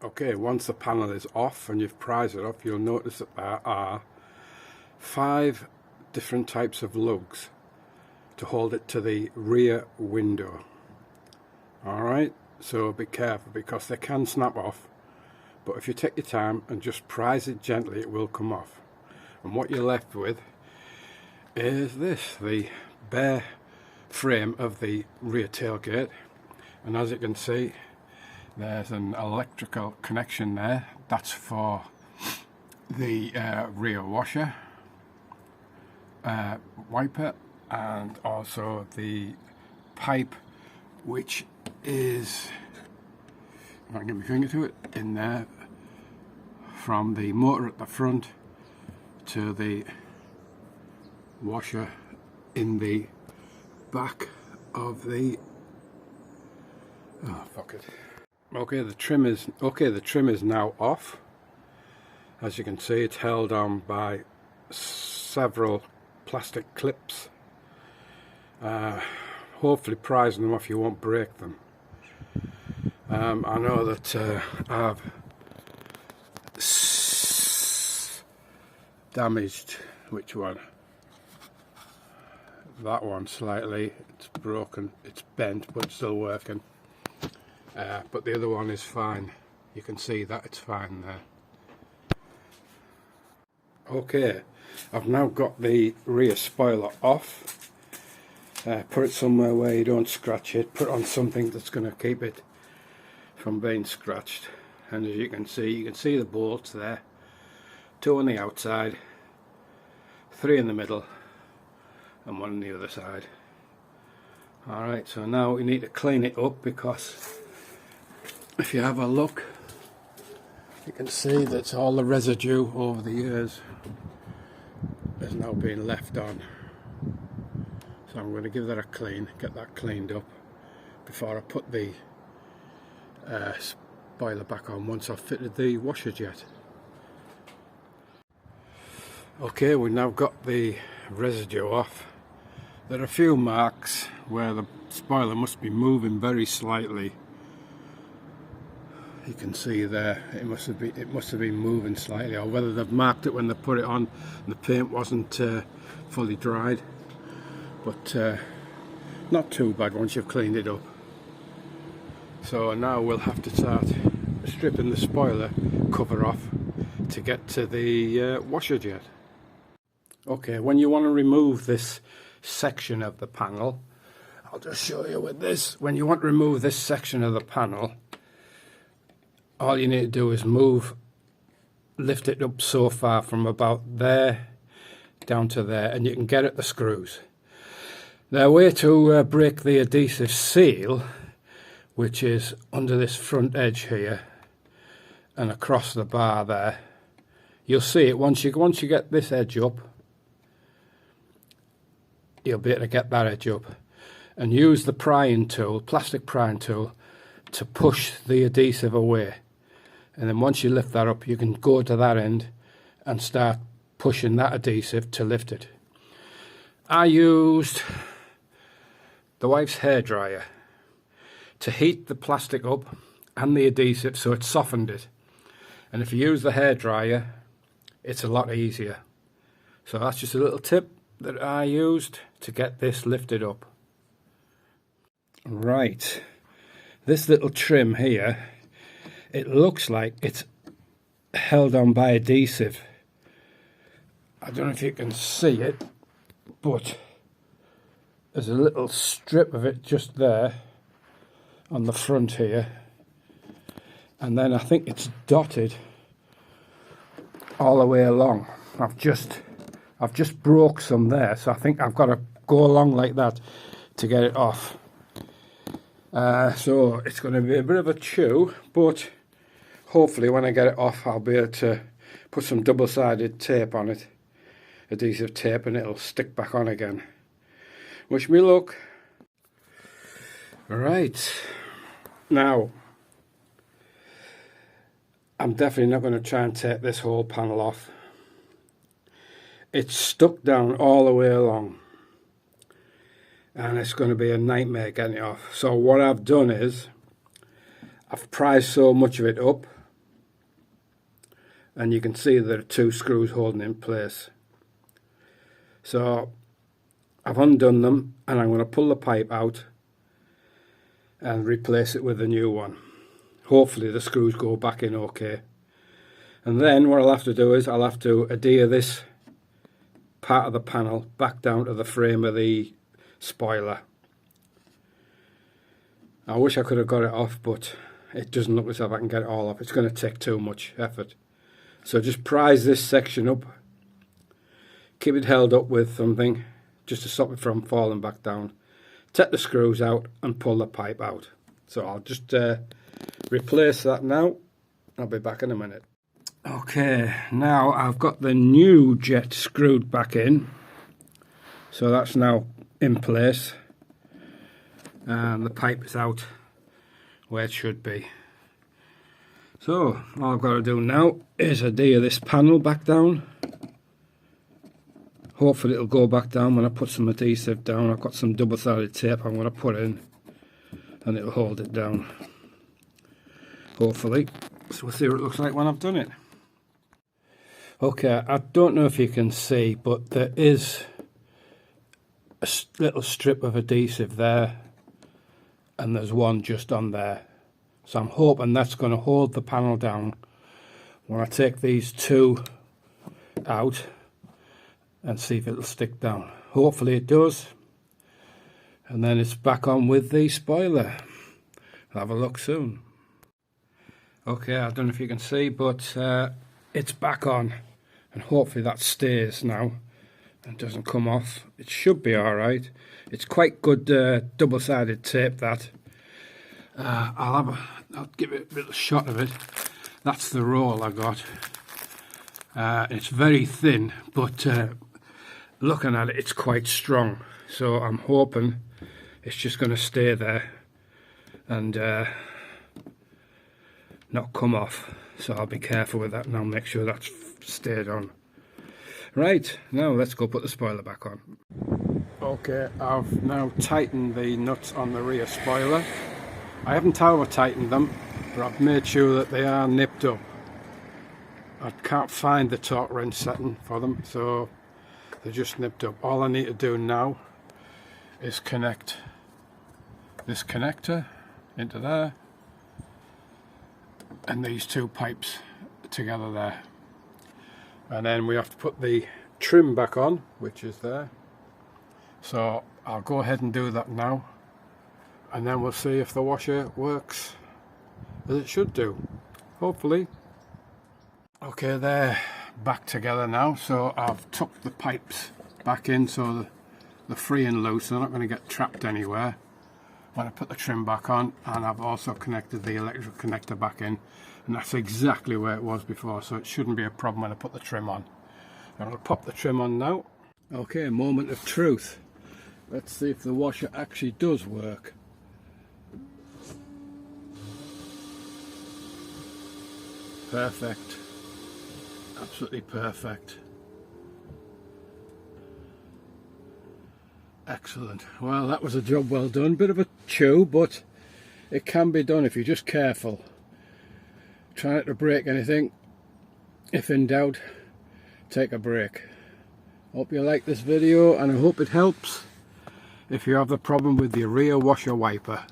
Okay, once the panel is off and you've prized it off, you'll notice that there are 5 different types of lugs to hold it to the rear window. Alright, so be careful because they can snap off, but if you take your time and just prise it gently, it will come off. And what you're left with is this, the bare frame of the rear tailgate, and as you can see, there's an electrical connection there. That's for the rear washer, wiper, and also the pipe, which is, if I can get my finger to it, in there, from the motor at the front to the washer in the back of the, oh fuck it. Okay, the trim is now off. As you can see, it's held on by several plastic clips. Hopefully prizing them off, you won't break them. I know that I've damaged, which one? That one slightly. It's broken, it's bent, but it's still working. But the other one is fine. You can see that it's fine there. Okay, I've now got the rear spoiler off. Put it somewhere where you don't scratch it. Put it on something that's going to keep it from being scratched. And as you can see the bolts there. 2 on the outside, 3 in the middle, and 1 on the other side. Alright, so now we need to clean it up, because if you have a look, you can see that all the residue over the years has now been left on. So I'm going to give that a clean, get that cleaned up before I put the spoiler back on once I've fitted the washer jet. Okay, we've now got the residue off. There are a few marks where the spoiler must be moving very slightly. You can see there, it must have been moving slightly, or whether they've marked it when they put it on and the paint wasn't fully dried. But not too bad once you've cleaned it up. So now we'll have to start stripping the spoiler cover off to get to the washer jet. Okay, when you want to remove this section of the panel, I'll just show you with this. When you want to remove this section of the panel, all you need to do is lift it up so far from about there down to there, and you can get at the screws. The way to break the adhesive seal, which is under this front edge here and across the bar there, you'll see it once you get this edge up, you'll be able to get that edge up, and use the prying tool, plastic prying tool, to push the adhesive away. And then once you lift that up, you can go to that end and start pushing that adhesive to lift it. I used the wife's hairdryer to heat the plastic up and the adhesive so it softened it. And if you use the hairdryer, it's a lot easier. So that's just a little tip that I used to get this lifted up. Right, this little trim here, it looks like it's held on by adhesive. I don't know if you can see it, but there's a little strip of it just there on the front here, and then I think it's dotted all the way along. I've just broke some there, so I think I've got to go along like that to get it off. So it's going to be a bit of a chew, but hopefully when I get it off, I'll be able to put some double-sided tape on it, adhesive tape, and it'll stick back on again. Wish me luck. Right, now I'm definitely not going to try and take this whole panel off. It's stuck down all the way along, and it's going to be a nightmare getting it off. So what I've done is I've prized so much of it up and you can see there are 2 screws holding in place. So I've undone them, and I'm going to pull the pipe out and replace it with a new one. Hopefully the screws go back in okay. And then what I'll have to do is I'll have to adhere this part of the panel back down to the frame of the spoiler. I wish I could have got it off, but it doesn't look as if I can get it all off. It's going to take too much effort. So just prise this section up, keep it held up with something just to stop it from falling back down. Take the screws out and pull the pipe out. So I'll just replace that now. I'll be back in a minute. Okay, now I've got the new jet screwed back in. So that's now in place. And the pipe is out where it should be. So all I've got to do now is adhere this panel back down. Hopefully it'll go back down when I put some adhesive down. I've got some double-sided tape I'm going to put in, and it'll hold it down. Hopefully. So we'll see what it looks like when I've done it. Okay, I don't know if you can see, but there is a little strip of adhesive there, and there's one just on there. So I'm hoping that's going to hold the panel down when I take these 2 out and see if it'll stick down. Hopefully it does. And then it's back on with the spoiler. I'll have a look soon. Okay, I don't know if you can see, but it's back on. And hopefully that stays now and doesn't come off. It should be alright. It's quite good double-sided tape, that. I'll give it a little shot of it. That's the roll I got. It's very thin, but looking at it, it's quite strong. So I'm hoping it's just going to stay there and not come off. So I'll be careful with that and I'll make sure that's stayed on. Right, now let's go put the spoiler back on. Okay, I've now tightened the nuts on the rear spoiler. I haven't tower tightened them, but I've made sure that they are nipped up. I can't find the torque wrench setting for them, so they're just nipped up. All I need to do now is connect this connector into there and these 2 pipes together there. And then we have to put the trim back on, which is there. So I'll go ahead and do that now, and then we'll see if the washer works as it should do, hopefully. Okay, they're back together now, so I've tucked the pipes back in so they're free and loose, they're not going to get trapped anywhere when I put the trim back on. And I've also connected the electrical connector back in, and that's exactly where it was before, so it shouldn't be a problem when I put the trim on. I'm going to pop the trim on now. Okay, moment of truth. Let's see if the washer actually does work. Perfect. Absolutely perfect. Excellent. Well, that was a job well done. Bit of a chew, but it can be done if you're just careful. Try not to break anything. If in doubt, take a break. Hope you like this video, and I hope it helps if you have the problem with your rear washer wiper.